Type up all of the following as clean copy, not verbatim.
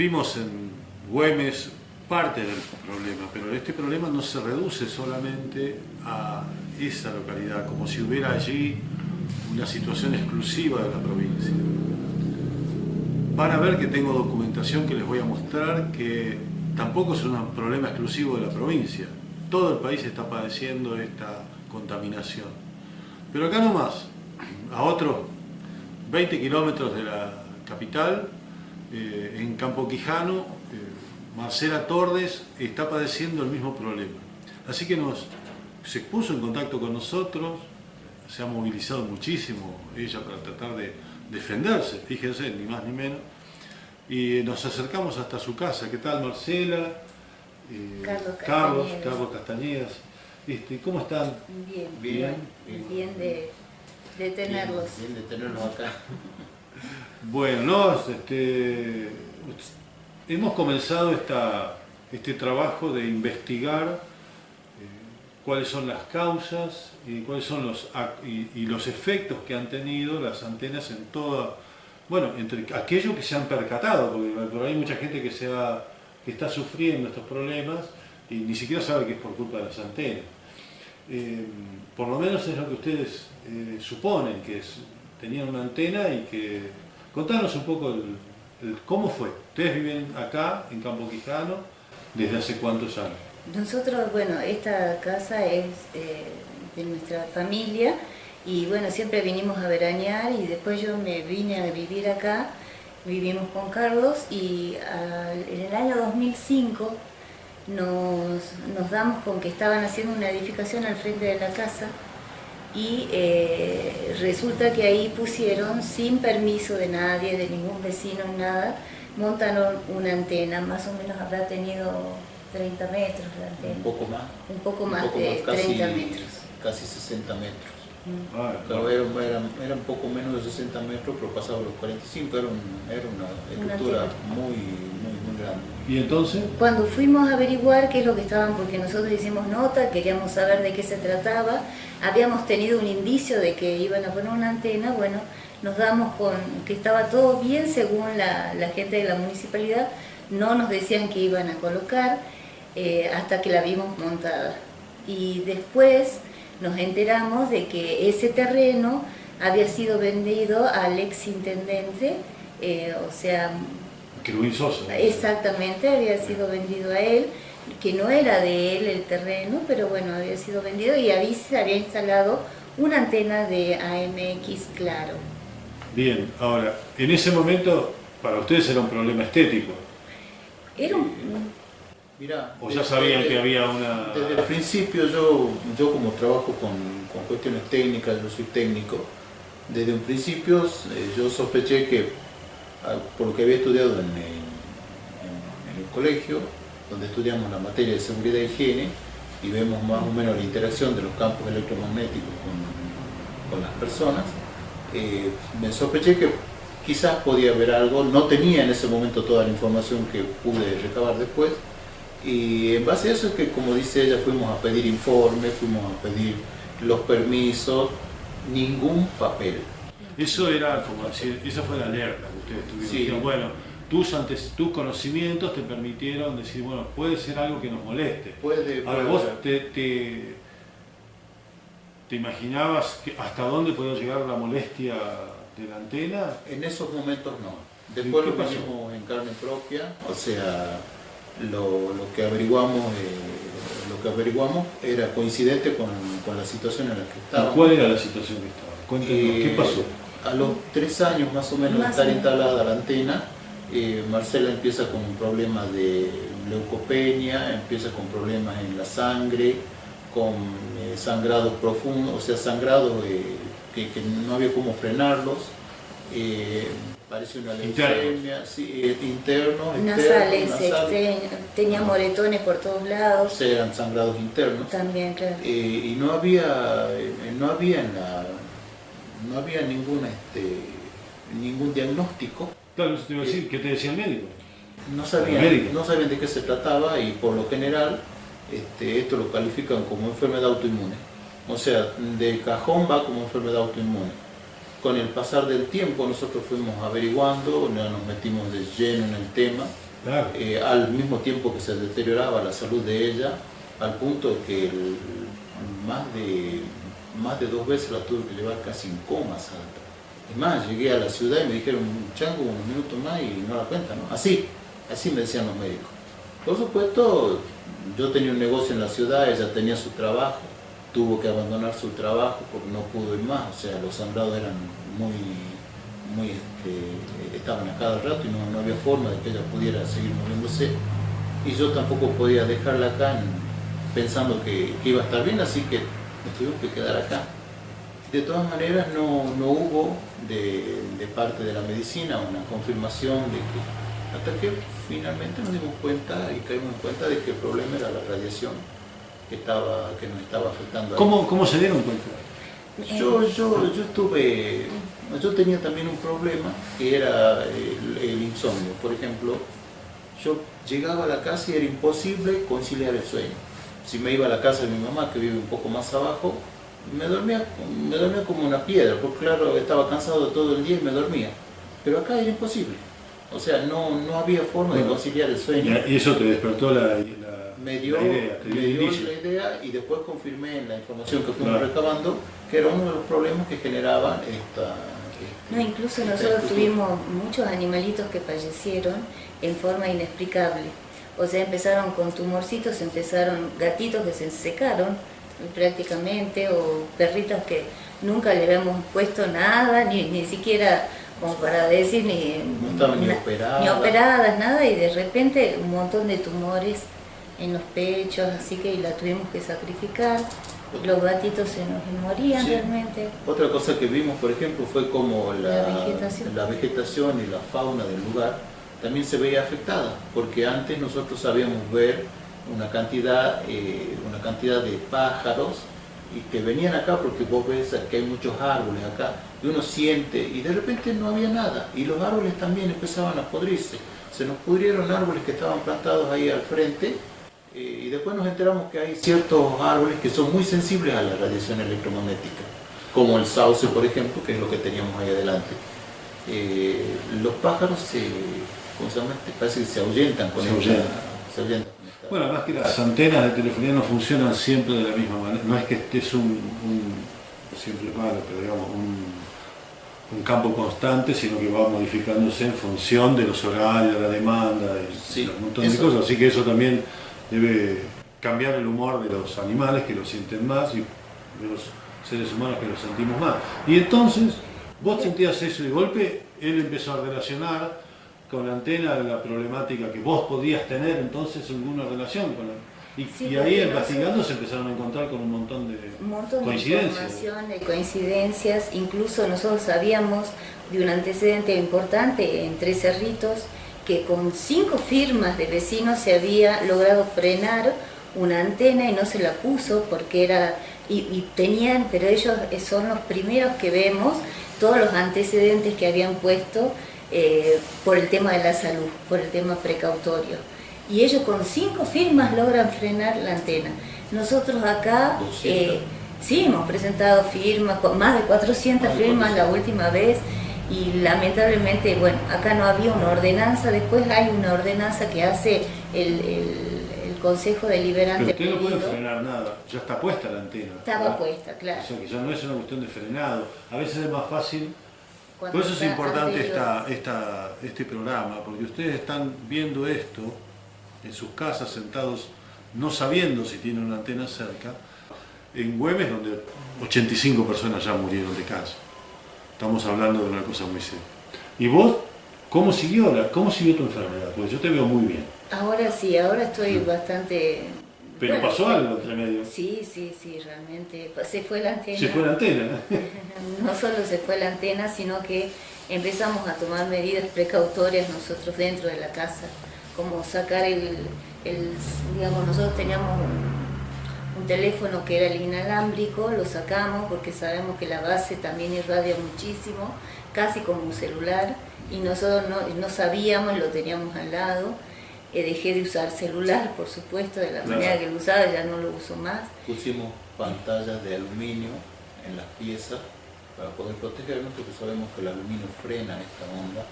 Vimos en Güemes parte del problema, pero este problema no se reduce solamente a esa localidad, como si hubiera allí una situación exclusiva de la provincia. Van a ver que tengo documentación que les voy a mostrar que tampoco es un problema exclusivo de la provincia. Todo el país está padeciendo esta contaminación. Pero acá nomás, a otros 20 kilómetros de la capital, en Campo Quijano, Marcela Tordes está padeciendo el mismo problema. Así que se puso en contacto con nosotros, se ha movilizado muchísimo ella para tratar de defenderse, fíjense, ni más ni menos. Y nos acercamos hasta su casa. ¿Qué tal, Marcela? Carlos Castañedas. ¿Cómo están? Bien de tenerlos. Bien de tenerlos acá. Bueno, hemos comenzado este trabajo de investigar cuáles son las causas y cuáles son los efectos que han tenido las antenas en toda, bueno, entre aquellos que se han percatado, porque por ahí hay mucha gente que está sufriendo estos problemas y ni siquiera sabe que es por culpa de las antenas. Por lo menos es lo que ustedes suponen, que tenían una antena y que... Contanos un poco cómo fue. Ustedes viven acá, en Campo Quijano, ¿desde hace cuántos años? Nosotros, bueno, esta casa es de nuestra familia y bueno, siempre vinimos a veranear y después yo me vine a vivir acá, vivimos con Carlos y en el año 2005 nos damos con que estaban haciendo una edificación al frente de la casa y resulta que ahí pusieron, sin permiso de nadie, de ningún vecino, nada, montaron una antena, más o menos habrá tenido 30 metros la antena. Un poco más de 30 metros. Casi 60 metros. Claro. Era un poco menos de 60 metros, pero pasaba los 45, era una estructura muy grande. ¿Y entonces? Cuando fuimos a averiguar qué es lo que estaban, porque nosotros hicimos nota, queríamos saber de qué se trataba, habíamos tenido un indicio de que iban a poner una antena, bueno, nos damos con que estaba todo bien según la gente de la municipalidad, no nos decían que iban a colocar hasta que la vimos montada. Y después nos enteramos de que ese terreno había sido vendido al ex intendente, o sea... Querubín Sosa. Exactamente, había sido vendido a él, que no era de él el terreno, pero bueno, había sido vendido y ahí se había instalado una antena de AMX Claro. Bien, ahora, en ese momento, para ustedes era un problema estético. Era un... Mirá, ¿O ya sabían que había una...? Desde el principio yo como trabajo con cuestiones técnicas, yo soy técnico, desde un principio yo sospeché que, por lo que había estudiado en el colegio, donde estudiamos la materia de seguridad e higiene, y vemos más o menos la interacción de los campos electromagnéticos con las personas, me sospeché que quizás podía haber algo, no tenía en ese momento toda la información que pude recabar después, y en base a eso es que, como dice ella, fuimos a pedir informes, fuimos a pedir los permisos, ningún papel. Eso era como decir, esa fue la alerta que ustedes tuvieron. Sí. Dijeron, bueno, tus conocimientos te permitieron decir, bueno, puede ser algo que nos moleste. Ahora, vos te imaginabas hasta dónde podía llegar la molestia de la antena. En esos momentos no. Después lo pasó? vimos en carne propia, o sea, lo que averiguamos era coincidente con la situación en la que ¿Y estábamos. cuál era la situación que estaba? Cuéntenos, ¿qué pasó? A los 3 años más o menos de estar instalada la antena, Marcela empieza con un problema de leucopenia, empieza con problemas en la sangre, con sangrados profundos, o sea, sangrados que no había cómo frenarlos. Parece una leucemia, sí, internos, nasales, tenía moretones por todos lados. Eran sangrados internos. También, claro. Y no había ningún diagnóstico. Claro, eso te iba a decir, ¿qué te decía el médico? No sabían de qué se trataba y por lo general esto lo califican como enfermedad autoinmune. O sea, de cajón va como enfermedad autoinmune. Con el pasar del tiempo nosotros fuimos averiguando, nos metimos de lleno en el tema Claro. Al mismo tiempo que se deterioraba la salud de ella, al punto de que más de 2 veces la tuve que llevar casi en coma a Salta. Es más, llegué a la ciudad y me dijeron, Chango, unos minutos más y no la cuenta, ¿no? Así me decían los médicos. Por supuesto, yo tenía un negocio en la ciudad, ella tenía su trabajo, tuvo que abandonar su trabajo porque no pudo ir más, o sea, los sangrados eran estaban a cada rato y no había forma de que ella pudiera seguir moviéndose. Y yo tampoco podía dejarla acá pensando que iba a estar bien, así que me tuvimos que quedar acá. De todas maneras, no hubo de parte de la medicina una confirmación de que, hasta que finalmente nos dimos cuenta y caímos en cuenta de que el problema era la radiación que nos estaba afectando. ¿Cómo se dieron cuenta? Yo tenía también un problema que era el insomnio. Por ejemplo, yo llegaba a la casa y era imposible conciliar el sueño. Si me iba a la casa de mi mamá, que vive un poco más abajo, me dormía como una piedra, porque claro, estaba cansado todo el día y me dormía. Pero acá era imposible. O sea, no había forma de conciliar el sueño. Y eso te despertó me dio la idea y después confirmé en la información que fuimos recabando que era uno de los problemas que generaban incluso nosotros tuvimos muchos animalitos que fallecieron en forma inexplicable. O sea, empezaron con tumorcitos, gatitos que se secaron prácticamente, o perritos que nunca le habíamos puesto nada, ni siquiera como para decir, no estaban ni operadas, nada, y de repente un montón de tumores en los pechos, así que la tuvimos que sacrificar. Los gatitos se nos morían realmente. Otra cosa que vimos, por ejemplo, fue como la vegetación y la fauna del lugar también se veía afectada, porque antes nosotros sabíamos ver una cantidad de pájaros y que venían acá, porque vos ves que hay muchos árboles acá, y uno siente, y de repente no había nada, y los árboles también empezaban a podrirse. Se nos pudrieron árboles que estaban plantados ahí al frente, y después nos enteramos que hay ciertos árboles que son muy sensibles a la radiación electromagnética, como el sauce, por ejemplo, que es lo que teníamos ahí adelante. Los pájaros parece que se ahuyentan con ella. Bueno, además que las antenas de telefonía no funcionan siempre de la misma manera. No es que estés siempre malo, pero digamos un campo constante, sino que va modificándose en función de los horarios, de la demanda, y un montón de cosas. Así que eso también debe cambiar el humor de los animales, que lo sienten más, y de los seres humanos, que lo sentimos más. Y entonces, vos sentías eso de golpe, él empezó a relacionar con la antena la problemática que vos podías tener entonces alguna relación con y ahí investigando se empezaron a encontrar con un montón de coincidencias. De coincidencias, incluso nosotros sabíamos de un antecedente importante en Tres Cerritos, que con 5 firmas de vecinos se había logrado frenar una antena y no se la puso porque era, y tenían, pero ellos son los primeros que vemos todos los antecedentes que habían puesto por el tema de la salud, por el tema precautorio. Y ellos con 5 firmas logran frenar la antena. Nosotros acá sí hemos presentado firmas, más de 400 firmas la última vez, y lamentablemente, bueno, acá no había una ordenanza. Después hay una ordenanza que hace el Consejo Deliberante. Pero usted no puede frenar nada, ya está puesta la antena. Estaba puesta, claro. O sea que ya no es una cuestión de frenado. A veces es más fácil. Cuando Por eso es importante este programa, porque ustedes están viendo esto en sus casas, sentados, no sabiendo si tienen una antena cerca, en Güemes, donde 85 personas ya murieron de cáncer. Estamos hablando de una cosa muy seria. ¿Y vos, cómo siguió tu enfermedad? Porque yo te veo muy bien. Ahora sí, ahora estoy bastante... Pero bueno, pasó algo entre medio. Sí, realmente. Se fue la antena. Se fue la antena. No solo se fue la antena, sino que empezamos a tomar medidas precautorias nosotros dentro de la casa, como sacar digamos, nosotros teníamos un teléfono que era el inalámbrico, lo sacamos porque sabemos que la base también irradia muchísimo, casi como un celular, y nosotros no sabíamos, lo teníamos al lado. Dejé de usar celular, por supuesto, de la manera que lo usaba, ya no lo uso más. Pusimos pantallas de aluminio en las piezas para poder protegernos, porque sabemos que el aluminio frena esta onda.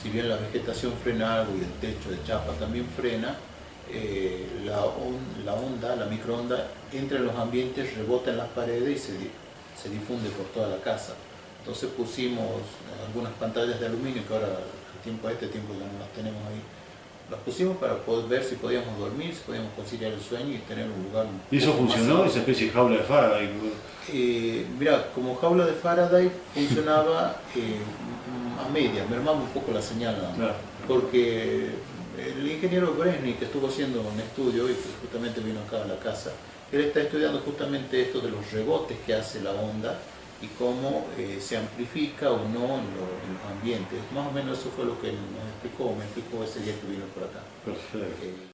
si bien la vegetación frena algo y el techo de chapa también frena, la onda, la microonda, entra en los ambientes, rebota en las paredes y se difunde por toda la casa. Entonces pusimos algunas pantallas de aluminio que ahora, a este tiempo ya no las tenemos ahí. Las pusimos para poder ver si podíamos dormir, si podíamos conciliar el sueño y tener un lugar. ¿Y eso funcionó, esa especie de jaula de Faraday? Mira, como jaula de Faraday funcionaba a media, mermaba un poco la señal, Claro. Porque el ingeniero Bresni, que estuvo haciendo un estudio y que justamente vino acá a la casa, él está estudiando justamente esto de los rebotes que hace la onda y cómo se amplifica o no en los ambientes. Más o menos eso fue lo que él nos explicó, me explicó ese día que vino por acá. Perfecto.